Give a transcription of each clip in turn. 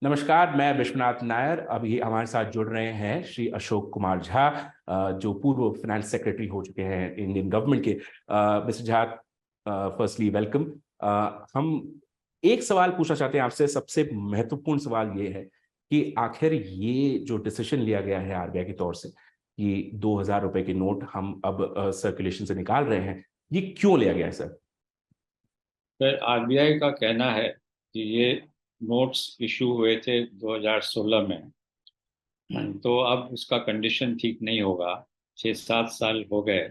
नमस्कार, मैं विश्वनाथ नायर। अभी हमारे साथ जुड़ रहे हैं श्री अशोक कुमार झा, जो पूर्व फाइनेंस सेक्रेटरी हो चुके हैं इंडियन गवर्नमेंट के। Mister Jha, firstly welcome. हम एक सवाल पूछना चाहते हैं आपसे। सबसे महत्वपूर्ण सवाल ये है कि आखिर ये जो डिसीजन लिया गया है आरबीआई के तौर से कि 2,000 रुपए के नोट हम अब सर्कुलेशन से निकाल रहे हैं, ये क्यों लिया गया है सर? फिर आरबीआई का कहना है कि ये नोट्स इशू हुए थे 2016 में। तो अब उसका कंडीशन ठीक नहीं होगा। 6-7 साल हो गए।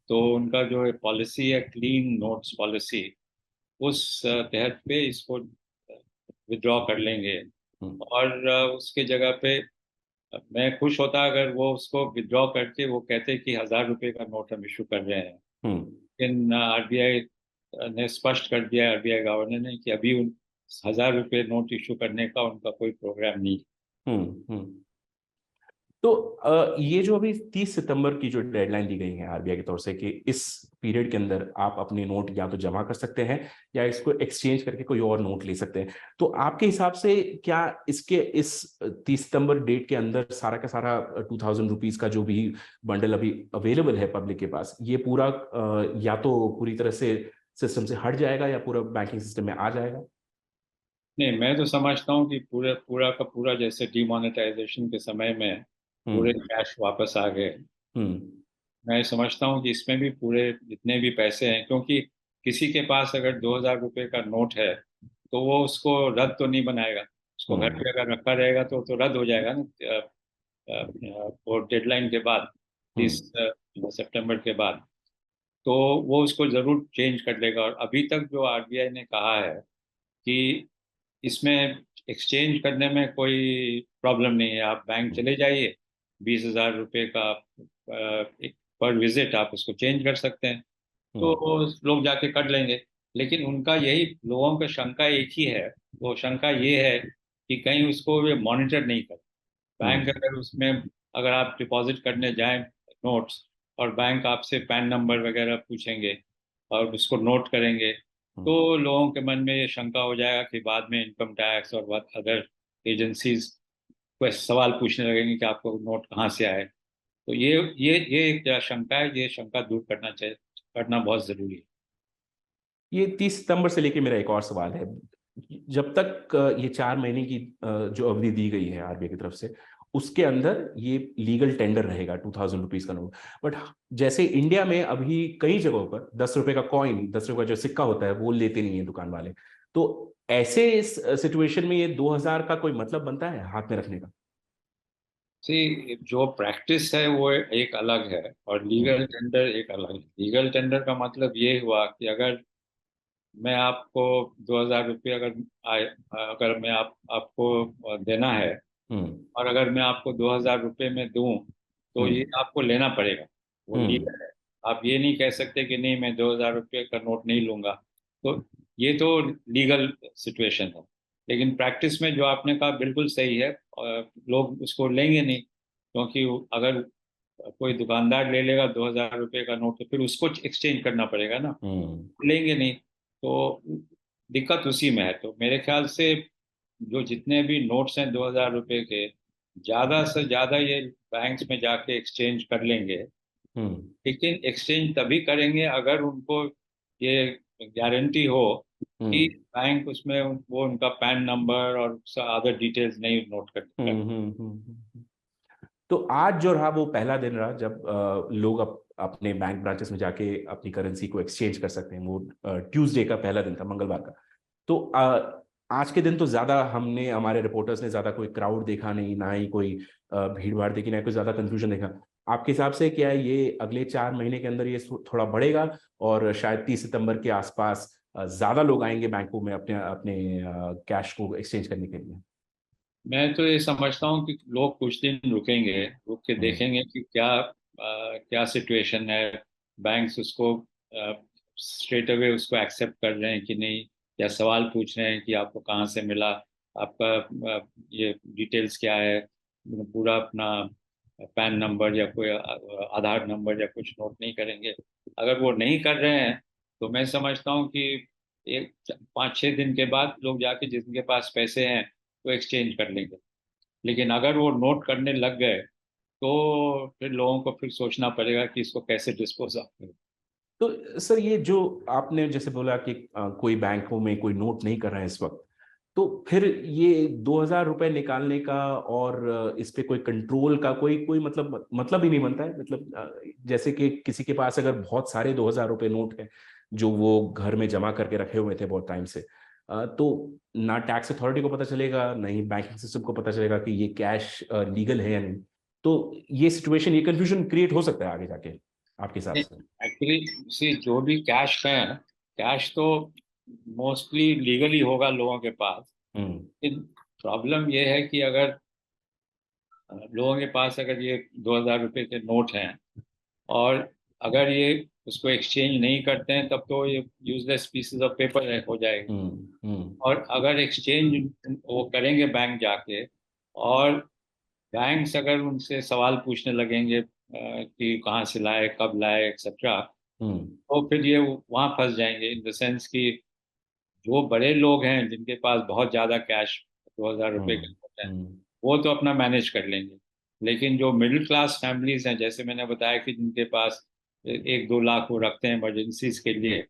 तो उनका जो पॉलिसी है, क्लीन नोट्स पॉलिसी, उस तहत पे इसको विड्रॉ कर लेंगे। हम्म। और उसके जगह पे मैं खुश होता अगर वो उसको विड्रॉ करके वो कहते कि 1,000 रुपये का नोट हम इशू कर रहे हैं। हम्म। लेकिन आरबीआई ने स्पष्ट कर दिया, आरबीआई गवर्नर ने, कि अभी उन 1,000 रुपये नोट इशू करने का उनका कोई प्रोग्राम नहीं। हम्म। हम्म। तो ये जो अभी 30 सितंबर की जो डेडलाइन दी गई है आरबीआई की तरफ से कि इस पीरियड के अंदर आप अपने नोट या तो जमा कर सकते हैं या इसको एक्सचेंज करके कोई और नोट ले सकते हैं, तो आपके हिसाब से क्या इसके इस 30 सितंबर डेट के अंदर सारा का सारा 2,000 रुपीज का जो भी बंडल अभी अवेलेबल है पब्लिक के पास, ये पूरा या तो पूरी तरह से सिस्टम से हट जाएगा या पूरा बैंकिंग सिस्टम में आ जाएगा? नहीं, मैं तो समझता हूँ कि पूरे पूरा का पूरा, जैसे डिमोनेटाइजेशन के समय में पूरे हम्म। कैश वापस आ गए। हम्म। मैं समझता हूँ कि इसमें भी पूरे जितने भी पैसे हैं, क्योंकि किसी के पास अगर 2,000 रुपये का नोट है तो वो उसको रद्द तो नहीं बनाएगा। उसको घर हम्म। पे अगर रखा रहेगा तो रद्द हो जाएगा ना। वो डेडलाइन के बाद, हम्म। 30 सितंबर के बाद। तो वो उसको जरूर चेंज कर लेगा। और अभी तक जो आरबीआई ने कहा है कि इसमें एक्सचेंज करने में कोई प्रॉब्लम नहीं है, आप बैंक चले जाइए, 20,000 रुपये का एक पर विजिट आप उसको चेंज कर सकते हैं। तो हम्म। लोग जाके कर लेंगे। लेकिन उनका यही, लोगों का शंका एक ही है। वो शंका ये है कि कहीं उसको वे मॉनिटर नहीं कर। बैंक हम्म। अगर उसमें, अगर आप डिपॉजिट करने जाएं नोट्स, और बैंक आपसे पैन नंबर वगैरह पूछेंगे और उसको नोट करेंगे, हम्म। तो लोगों के मन में ये शंका हो जाएगा कि बाद में इनकम टैक्स और अदर एजेंसीज को सवाल पूछने लगेंगे कि आपको नोट कहाँ से आए। तो ये एक शंका है, ये शंका दूर करना चाहिए, करना बहुत जरूरी है। ये 30 सितंबर से लेके मेरा एक और सवाल है। जब तक ये 4 महीने की जो अवधि दी गई है आरबीआई की तरफ से, उसके अंदर ये लीगल टेंडर रहेगा 2,000 रुपीज का नोट। बट जैसे इंडिया में अभी कई जगहों पर 10 रुपए का कॉइन, 10 रुपए का जो सिक्का होता है वो लेते नहीं है दुकान वाले। तो ऐसे इस सिचुएशन में ये 2,000 का कोई मतलब बनता है हाथ में रखने का? सी, जो प्रैक्टिस है वो एक अलग है, और हम्म। लीगल टेंडर एक अलग है। लीगल टेंडर का मतलब ये हुआ कि अगर मैं आपको 2,000 रुपये अगर मैं आपको देना है, हम्म। और अगर मैं आपको 2,000 रुपये में दूं, तो ये हम्म। आपको लेना पड़ेगा। वो हम्म। लीगल है। आप ये नहीं कह सकते कि नहीं, मैं 2,000 रुपये का नोट नहीं लूंगा। तो ये तो लीगल सिचुएशन है। लेकिन प्रैक्टिस में जो आपने कहा बिल्कुल सही है, लोग उसको लेंगे नहीं, क्योंकि अगर कोई दुकानदार ले लेगा 2,000 रुपये का नोट, तो फिर उसको एक्सचेंज करना पड़ेगा ना। हम्म। लेंगे नहीं। तो दिक्कत उसी में है। तो मेरे ख्याल से जो जितने भी नोट्स हैं 2,000 रुपये के, ज़्यादा से ज़्यादा ये बैंक्स में जाके एक्सचेंज कर लेंगे। हम्म। लेकिन एक्सचेंज तभी करेंगे अगर उनको ये गारंटी हो कि हम्म। बैंक उसमें वो उनका पैन नंबर और अदर डिटेल्स नहीं नोट कर। हम्म। तो आज जो रहा वो पहला दिन रहा जब लोग अपने बैंक ब्रांचेस में जाके अपनी करेंसी को एक्सचेंज कर सकते हैं। वो ट्यूसडे का पहला दिन था, मंगलवार का। तो आज के दिन तो ज्यादा हमने, हमारे रिपोर्टर्स ने ज्यादा कोई क्राउड देखा नहीं, ना ही कोई भीड़ भाड़ देखी, ना ही कोई ज्यादा कंफ्यूजन देखा। आपके हिसाब से क्या है, ये अगले 4 महीने के अंदर ये थोड़ा बढ़ेगा और शायद 30 सितंबर के आसपास ज्यादा लोग आएंगे बैंकों में अपने अपने कैश को एक्सचेंज करने के लिए? मैं तो ये समझता हूँ कि लोग कुछ दिन रुकेंगे, रुक के हम्म। देखेंगे कि क्या सिचुएशन है। बैंक्स उसको स्ट्रेट अवे उसको एक्सेप्ट कर रहे हैं कि नहीं, या सवाल पूछ रहे हैं कि आपको कहाँ से मिला, आपका ये डिटेल्स क्या है, पूरा अपना पैन नंबर या कोई आधार नंबर या कुछ नोट नहीं करेंगे। अगर वो नहीं कर रहे हैं, तो मैं समझता हूँ कि एक 5-6 दिन के बाद लोग जाके, जिनके पास पैसे हैं, तो एक्सचेंज कर लेंगे। लेकिन अगर वो नोट करने लग गए तो फिर लोगों को फिर सोचना पड़ेगा कि इसको कैसे डिस्पोज ऑफ करें। तो सर ये जो आपने जैसे बोला कि कोई बैंकों में कोई नोट नहीं कर रहा है इस वक्त, तो फिर ये 2,000 रुपए निकालने का और इस पे कोई कंट्रोल का कोई कोई मतलब ही नहीं बनता है। मतलब जैसे कि किसी के पास अगर बहुत सारे 2,000 रुपए नोट है जो वो घर में जमा करके रखे हुए थे बहुत टाइम से, तो ना टैक्स अथॉरिटी को पता चलेगा, ना ही बैंकिंग सिस्टम को पता चलेगा कि ये कैश लीगल है या नहीं। तो ये सिचुएशन, ये कंफ्यूजन क्रिएट हो सकता है आगे जाके आपके हिसाब से। एक्चुअली सी जो भी कैश है, कैश तो मोस्टली लीगली होगा लोगों के पास। हम्म। लेकिन प्रॉब्लम ये है कि अगर लोगों के पास अगर ये 2,000 रुपये के नोट हैं और अगर ये उसको एक्सचेंज नहीं करते हैं तब तो ये यूजलेस पीसेस ऑफ पेपर हो जाएगा। हम्म। और अगर एक्सचेंज वो करेंगे बैंक जाके, और बैंक्स अगर उनसे सवाल पूछने लगेंगे कि कहाँ से लाए, कब लाए, एक्सेट्रा, हम्म। तो फिर ये वहाँ फंस जाएंगे। इन द सेंस कि जो बड़े लोग हैं जिनके पास बहुत ज़्यादा कैश, 2,000 रुपये के हम्म। नोट हैं, हम्म। वो तो अपना मैनेज कर लेंगे। लेकिन जो मिडिल क्लास फैमिलीज हैं, जैसे मैंने बताया कि जिनके पास 1-2 लाख वो रखते हैं इमरजेंसीज के लिए,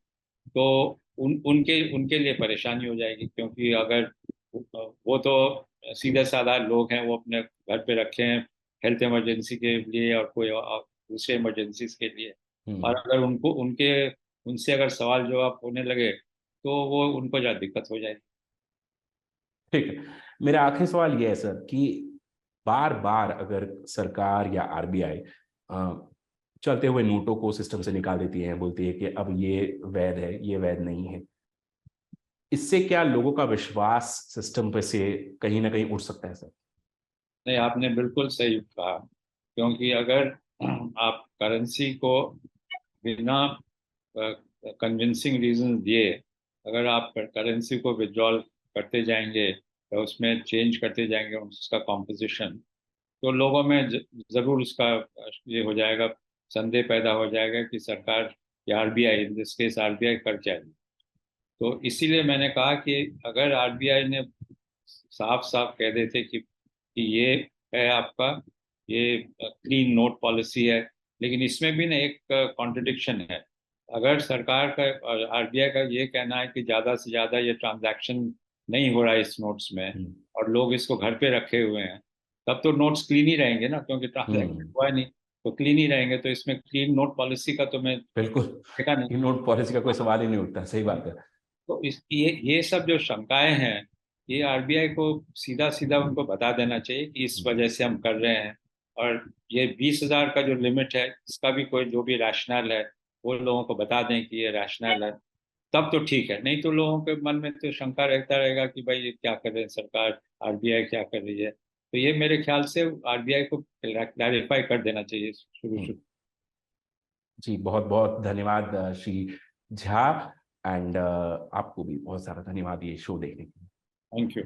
तो उनके उनके लिए परेशानी हो जाएगी। क्योंकि अगर वो तो सीधे साधा लोग हैं, वो अपने घर पे रखे हैं हेल्थ इमरजेंसी के लिए और कोई दूसरे इमरजेंसीज के लिए, और हम्म। अगर उनको उनके उनसे अगर सवाल जवाब होने लगे तो वो उनको ज़्यादा दिक्कत हो जाएगी। ठीक है। मेरा आखिरी सवाल ये है सर कि बार बार अगर सरकार या आरबीआई चलते हुए नोटों को सिस्टम से निकाल देती है, बोलती है कि अब ये वैध है, ये वैध नहीं है, इससे क्या लोगों का विश्वास सिस्टम पे से कहीं ना कहीं उठ सकता है सर? नहीं, आपने बिल्कुल सही कहा। क्योंकि अगर आप करेंसी को बिना कन्विंसिंग रीजन दिए अगर आप करेंसी को विड्रॉल करते जाएंगे या उसमें चेंज करते जाएंगे उसका कॉम्पोजिशन, तो लोगों में जरूर उसका ये हो जाएगा, संदेह पैदा हो जाएगा कि सरकार या RBI, in this case RBI, कर जाएगी। तो इसीलिए मैंने कहा कि अगर आरबीआई ने साफ साफ कह देते कि ये है आपका, ये क्लीन नोट पॉलिसी है। लेकिन इसमें भी ना एक कॉन्ट्रडिक्शन है। अगर सरकार का और आरबीआई का ये कहना है कि ज़्यादा से ज़्यादा ये ट्रांजैक्शन नहीं हो रहा है इस नोट्स में, हम्म। और लोग इसको घर पे रखे हुए हैं, तब तो नोट्स क्लीन ही रहेंगे ना, क्योंकि ट्रांजैक्शन हम्म। हुआ नहीं। तो क्लीन ही रहेंगे, तो इसमें क्लीन नोट पॉलिसी का तो मैं बिल्कुल। देखा नहीं। ये नोट पॉलिसी का कोई सवाल ही नहीं उठता, सही बात है। तो ये सब जो शंकाएं हैं, ये आरबीआई को सीधा सीधा उनको बता देना चाहिए कि इस हम्म। वजह से हम कर रहे हैं। और ये 20,000 का जो लिमिट है, इसका भी कोई जो भी रैशनल है वो लोगों को बता दें कि ये रैशनल है। तब तो ठीक है, नहीं तो लोगों के मन में तो शंका रहता रहेगा कि भाई ये क्या कर रहे हैं सरकार, आरबीआई क्या कर रही है। तो ये मेरे ख्याल से आरबीआई को क्लैरिफाई कर देना चाहिए शुरू हम्म। शुरू। जी, बहुत बहुत धन्यवाद श्री झा। एंड आपको भी बहुत सारा धन्यवाद ये शो देखने के लिए। Thank you.